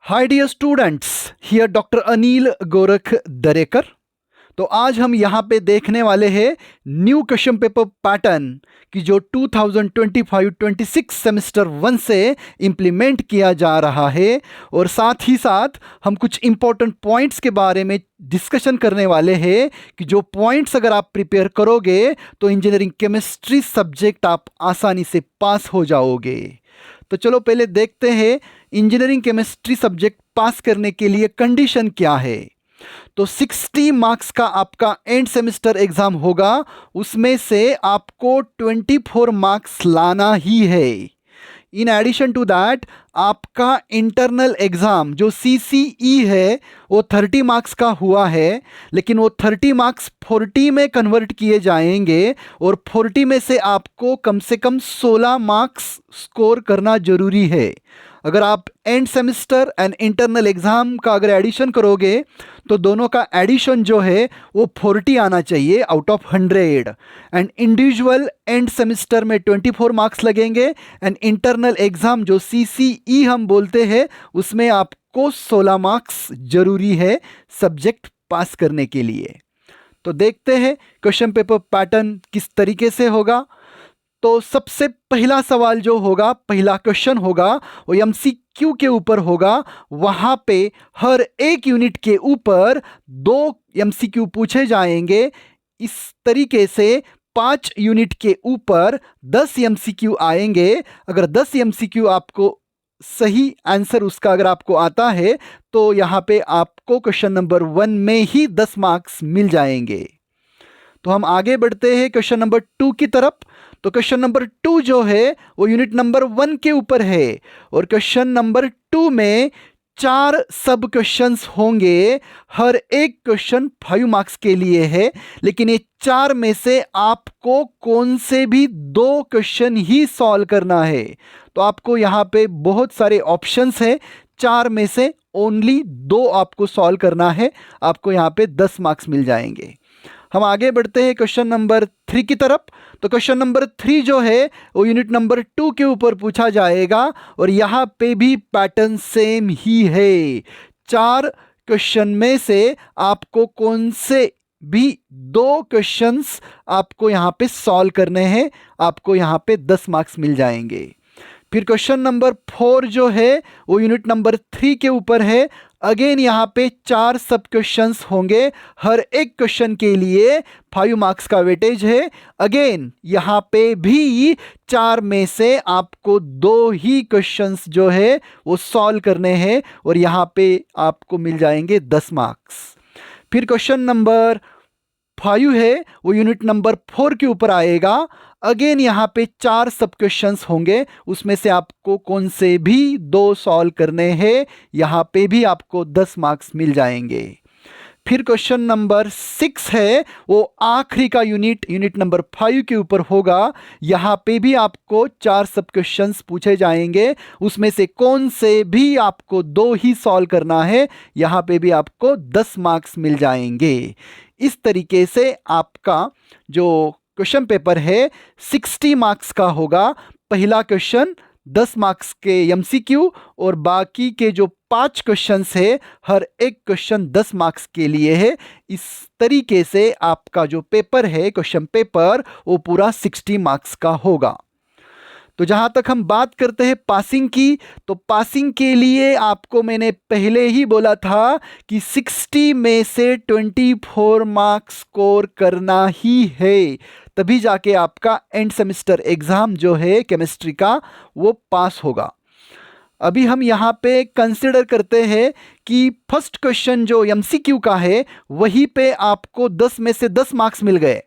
Hi dear students, here doctor Anil Gorakh Darekar. तो आज हम यहाँ पे देखने वाले हैं न्यू क्वेश्चन पेपर पैटर्न की जो 2025-26 सेमेस्टर 1 से इम्प्लीमेंट किया जा रहा है, और साथ ही साथ हम कुछ इम्पोर्टेंट पॉइंट्स के बारे में डिस्कशन करने वाले हैं कि जो पॉइंट्स अगर आप प्रिपेयर करोगे तो इंजीनियरिंग केमिस्ट्री सब्जेक्ट आप आसानी से पास हो जाओगे। तो चलो पहले देखते हैं इंजीनियरिंग केमिस्ट्री सब्जेक्ट पास करने के लिए कंडीशन क्या है। तो 60 मार्क्स का आपका एंड सेमेस्टर एग्जाम होगा, उसमें से आपको 24 मार्क्स लाना ही है। इन एडिशन टू दैट आपका इंटरनल एग्ज़ाम जो CCE है वो 30 मार्क्स का हुआ है, लेकिन वो 30 मार्क्स 40 में कन्वर्ट किए जाएंगे और 40 में से आपको कम से कम 16 मार्क्स स्कोर करना ज़रूरी है। अगर आप end semester and internal exam का अगर एडिशन करोगे तो दोनों का एडिशन जो है वो 40 आना चाहिए out of 100। And individual end semester में 24 मार्क्स लगेंगे, एंड इंटरनल एग्ज़ाम जो CCE हम बोलते हैं उसमें आपको 16 मार्क्स ज़रूरी है सब्जेक्ट पास करने के लिए। तो देखते हैं क्वेश्चन पेपर पैटर्न किस तरीके से होगा। तो सबसे पहला सवाल जो होगा, पहला क्वेश्चन होगा वो MCQ के ऊपर होगा। वहाँ पे हर एक यूनिट के ऊपर 2 MCQ पूछे जाएंगे। इस तरीके से 5 यूनिट के ऊपर 10 MCQ आएंगे। अगर 10 MCQ आपको सही आंसर उसका अगर आपको आता है तो यहाँ पे आपको क्वेश्चन नंबर 1 में ही 10 मार्क्स मिल जाएंगे। तो हम आगे बढ़ते हैं क्वेश्चन नंबर 2 की तरफ। तो क्वेश्चन नंबर 2 जो है वो यूनिट नंबर 1 के ऊपर है, और क्वेश्चन नंबर 2 में 4 सब क्वेश्चंस होंगे। हर एक क्वेश्चन 5 मार्क्स के लिए है, लेकिन ये 4 में से आपको कौन से भी 2 क्वेश्चन ही सॉल्व करना है। तो आपको यहाँ पे बहुत सारे ऑप्शंस हैं, 4 में से ओनली 2 आपको सॉल्व करना है। आपको यहाँ पे 10 मार्क्स मिल जाएंगे। हम आगे बढ़ते हैं क्वेश्चन नंबर 3 की तरफ। तो क्वेश्चन नंबर 3 जो है वो यूनिट नंबर 2 के ऊपर पूछा जाएगा, और यहाँ पे भी पैटर्न सेम ही है। 4 क्वेश्चन में से आपको कौन से भी 2 क्वेश्चंस आपको यहाँ पे सॉल्व करने हैं। आपको यहाँ पे 10 मार्क्स मिल जाएंगे। फिर क्वेश्चन नंबर 4 जो है वो यूनिट नंबर 3 के ऊपर है। अगेन यहाँ पे 4 सब क्वेश्चंस होंगे। हर एक क्वेश्चन के लिए 5 मार्क्स का वेटेज है। अगेन यहाँ पे भी 4 में से आपको 2 ही क्वेश्चंस जो है वो सॉल्व करने हैं, और यहाँ पे आपको मिल जाएंगे 10 मार्क्स। फिर क्वेश्चन नंबर 5 है वो यूनिट नंबर 4 के ऊपर आएगा। अगेन यहाँ पे 4 सब क्वेश्चंस होंगे, उसमें से आपको कौन से भी 2 सॉल्व करने हैं। यहाँ पे भी आपको 10 मार्क्स मिल जाएंगे। फिर क्वेश्चन नंबर 6 है वो आखिरी का यूनिट नंबर 5 के ऊपर होगा। यहाँ पे भी आपको 4 सब क्वेश्चंस पूछे जाएंगे, उसमें से कौन से भी आपको 2 ही सॉल्व करना है। यहाँ पे भी आपको 10 मार्क्स मिल जाएंगे। इस तरीके से आपका जो क्वेश्चन पेपर है 60 मार्क्स का होगा। पहला क्वेश्चन 10 मार्क्स के MCQ, और बाकी के जो 5 क्वेश्चंस है हर एक क्वेश्चन 10 मार्क्स के लिए है। इस तरीके से आपका जो पेपर है क्वेश्चन पेपर वो पूरा 60 मार्क्स का होगा। तो जहाँ तक हम बात करते हैं पासिंग की, तो पासिंग के लिए आपको मैंने पहले ही बोला था कि 60 में से 24 मार्क्स स्कोर करना ही है, तभी जाके आपका एंड सेमेस्टर एग्ज़ाम जो है केमिस्ट्री का वो पास होगा। अभी हम यहाँ पे कंसिडर करते हैं कि फर्स्ट क्वेश्चन जो MCQ का है वहीं पे आपको 10 में से 10 मार्क्स मिल गए।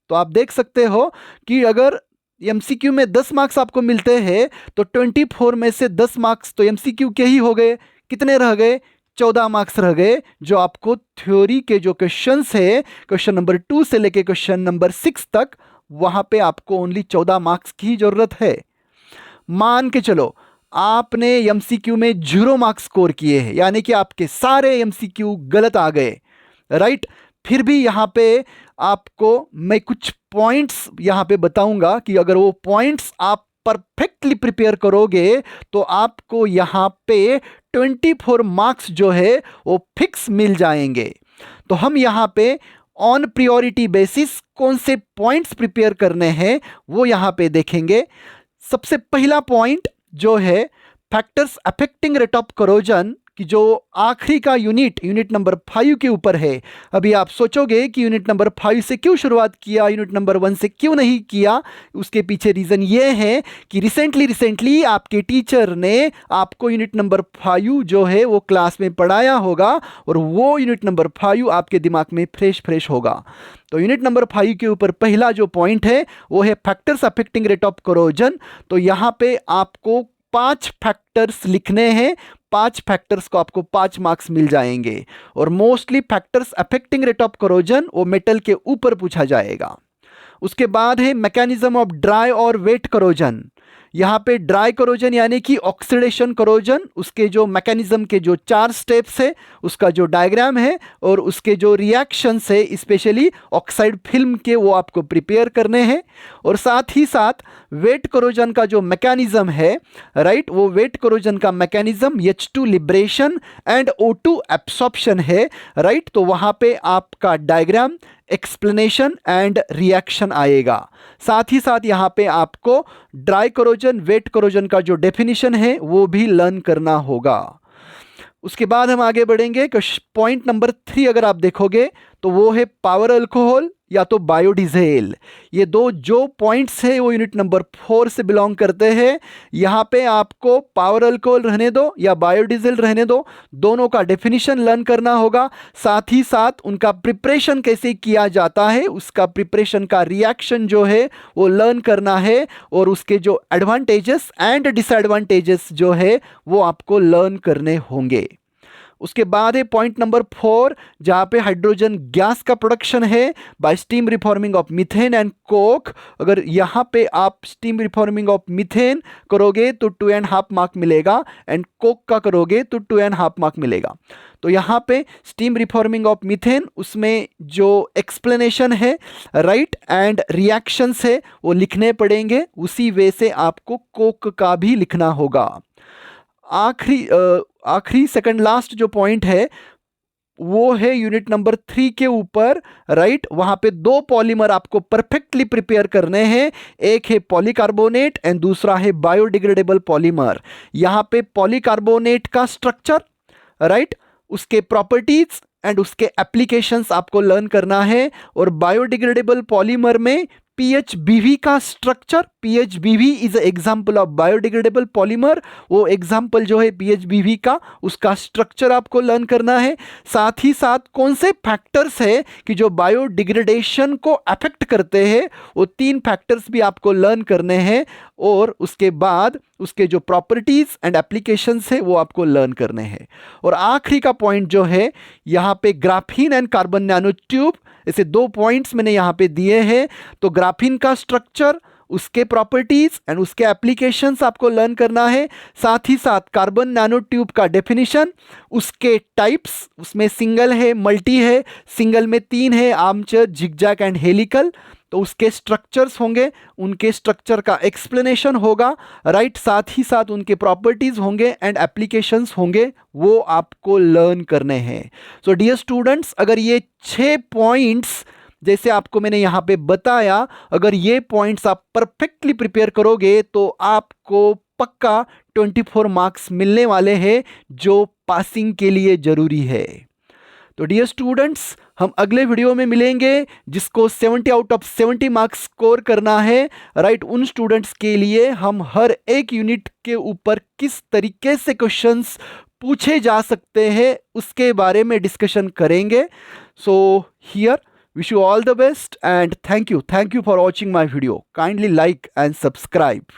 तो आप देख सकते हो कि अगर MCQ में 10 मार्क्स आपको मिलते हैं तो 24 में से 10 मार्क्स तो MCQ के ही हो गए। कितने रह गए? 14 मार्क्स रह गए, जो आपको थ्योरी के जो क्वेश्चंस है क्वेश्चन नंबर 2 से लेके क्वेश्चन नंबर 6 तक, वहाँ पे आपको ओनली 14 मार्क्स की ज़रूरत है। मान के चलो आपने MCQ में 0 मार्क्स स्कोर किए हैं, यानी कि आपके सारे MCQ गलत आ गए, राइट। फिर भी यहाँ पे आपको मैं कुछ पॉइंट्स यहाँ पे बताऊंगा कि अगर वो पॉइंट्स आप परफेक्टली प्रिपेयर करोगे तो आपको यहाँ पे 24 मार्क्स जो है वो फिक्स मिल जाएंगे। तो हम यहाँ पे ऑन प्रियोरिटी बेसिस कौन से पॉइंट्स प्रिपेयर करने हैं वो यहाँ पे देखेंगे। सबसे पहला पॉइंट जो है factors affecting rate of corrosion कि जो आखिरी का यूनिट नंबर 5 के ऊपर है। अभी आप सोचोगे कि यूनिट नंबर 5 से क्यों शुरुआत किया, यूनिट नंबर 1 से क्यों नहीं किया। उसके पीछे रीज़न ये है कि रिसेंटली आपके टीचर ने आपको यूनिट नंबर 5 जो है वो क्लास में पढ़ाया होगा और वो यूनिट नंबर 5 आपके दिमाग में फ्रेश होगा। तो यूनिट नंबर 5 के ऊपर पहला जो पॉइंट है वो है factors affecting rate of corrosion. तो यहाँ पे आपको 5 फैक्टर्स लिखने हैं, 5 फैक्टर्स को आपको 5 मार्क्स मिल जाएंगे। और mostly factors affecting rate of corrosion वो मेटल के ऊपर पूछा जाएगा। उसके बाद है मैकेनिज्म ऑफ ड्राई और वेट करोजन। यहाँ पे ड्राई करोजन यानी कि ऑक्सीडेशन करोजन, उसके जो मैकेनिज्म के जो 4 स्टेप्स है उसका जो डायग्राम है और उसके जो रिएक्शंस है स्पेशली ऑक्साइड फिल्म के वो आपको प्रिपेयर करने हैं। और साथ ही साथ वेट करोजन का जो मैकेनिज्म है राइट, वो वेट करोजन का mechanism H2 liberation and O2 absorption है राइट। तो वहाँ पे आपका डायग्राम, एक्सप्लेनेशन एंड रिएक्शन आएगा। साथ ही साथ यहाँ पे आपको ड्राई करोजन, वेट करोजन का जो डेफिनेशन है वो भी लर्न करना होगा। उसके बाद हम आगे बढ़ेंगे। पॉइंट नंबर 3 अगर आप देखोगे तो वो है पावर अल्कोहल या तो बायोडीजेल। ये दो जो पॉइंट्स है वो यूनिट नंबर 4 से बिलोंग करते हैं। यहाँ पे आपको पावर अल्कोहल रहने दो या बायोडीजेल रहने दो, दोनों का डेफिनेशन लर्न करना होगा। साथ ही साथ उनका प्रिपरेशन कैसे किया जाता है, उसका प्रिपरेशन का रिएक्शन जो है वो लर्न करना है और उसके जो एडवांटेजेस एंड डिसएडवांटेजेस जो है वो आपको लर्न करने होंगे। उसके बाद है पॉइंट नंबर 4 जहाँ पे हाइड्रोजन गैस का प्रोडक्शन है bye steam reforming of methane and Coke. अगर यहाँ पे आप स्टीम रिफॉर्मिंग ऑफ मीथेन करोगे तो 2.5 मार्क मिलेगा एंड कोक का करोगे तो 2.5 मार्क मिलेगा। तो यहाँ पे स्टीम रिफॉर्मिंग ऑफ मीथेन उसमें जो एक्सप्लेनेशन है राइट एंड रिएक्शंस है वो लिखने पड़ेंगे, उसी वे से आपको कोक का भी लिखना होगा। आखिरी सेकंड लास्ट जो पॉइंट है वो है यूनिट नंबर 3 के ऊपर राइट। वहां पे 2 पॉलीमर आपको परफेक्टली प्रिपेयर करने हैं, एक है पॉलीकार्बोनेट एंड दूसरा है बायोडिग्रेडेबल पॉलीमर। यहाँ पे पॉलीकार्बोनेट का स्ट्रक्चर राइट, उसके प्रॉपर्टीज एंड उसके एप्लीकेशंस आपको लर्न करना है। और बायोडिग्रेडेबल पॉलीमर में PHBV का structure, PHBV is example of biodegradable polymer, वो एग्जाम्पल जो है PHBV का उसका स्ट्रक्चर आपको लर्न करना है। साथ ही साथ कौन से फैक्टर्स है कि जो बायोडिग्रेडेशन को अफेक्ट करते हैं, वो 3 फैक्टर्स भी आपको लर्न करने हैं और उसके बाद उसके जो प्रॉपर्टीज एंड एप्लीकेशंस है वो आपको लर्न करने हैं। और आखिरी का पॉइंट जो है यहाँ पे graphene and carbon nano tube, ऐसे 2 पॉइंट्स मैंने यहाँ पे दिए हैं। तो ग्राफीन का स्ट्रक्चर, उसके प्रॉपर्टीज एंड उसके एप्लीकेशंस आपको लर्न करना है। साथ ही साथ कार्बन नैनो ट्यूब का डेफिनेशन, उसके टाइप्स, उसमें सिंगल है, मल्टी है। सिंगल में 3 है, आर्मचेयर, जिगजैग एंड हेलिकल। तो उसके स्ट्रक्चर्स होंगे, उनके स्ट्रक्चर का एक्सप्लेनेशन होगा राइट। साथ ही साथ उनके प्रॉपर्टीज होंगे एंड एप्लीकेशंस होंगे, वो आपको लर्न करने हैं। सो डियर स्टूडेंट्स, अगर ये 6 पॉइंट्स जैसे आपको मैंने यहाँ पे बताया, अगर ये पॉइंट्स आप परफेक्टली प्रिपेयर करोगे तो आपको पक्का 24 मार्क्स मिलने वाले हैं, जो पासिंग के लिए जरूरी है। तो डियर स्टूडेंट्स, हम अगले वीडियो में मिलेंगे जिसको 70 आउट ऑफ 70 मार्क्स स्कोर करना है राइट। उन स्टूडेंट्स के लिए हम हर एक यूनिट के ऊपर किस तरीके से क्वेश्चंस पूछे जा सकते हैं उसके बारे में डिस्कशन करेंगे। So here wish you all the best and thank you for watching my video. Kindly like and subscribe.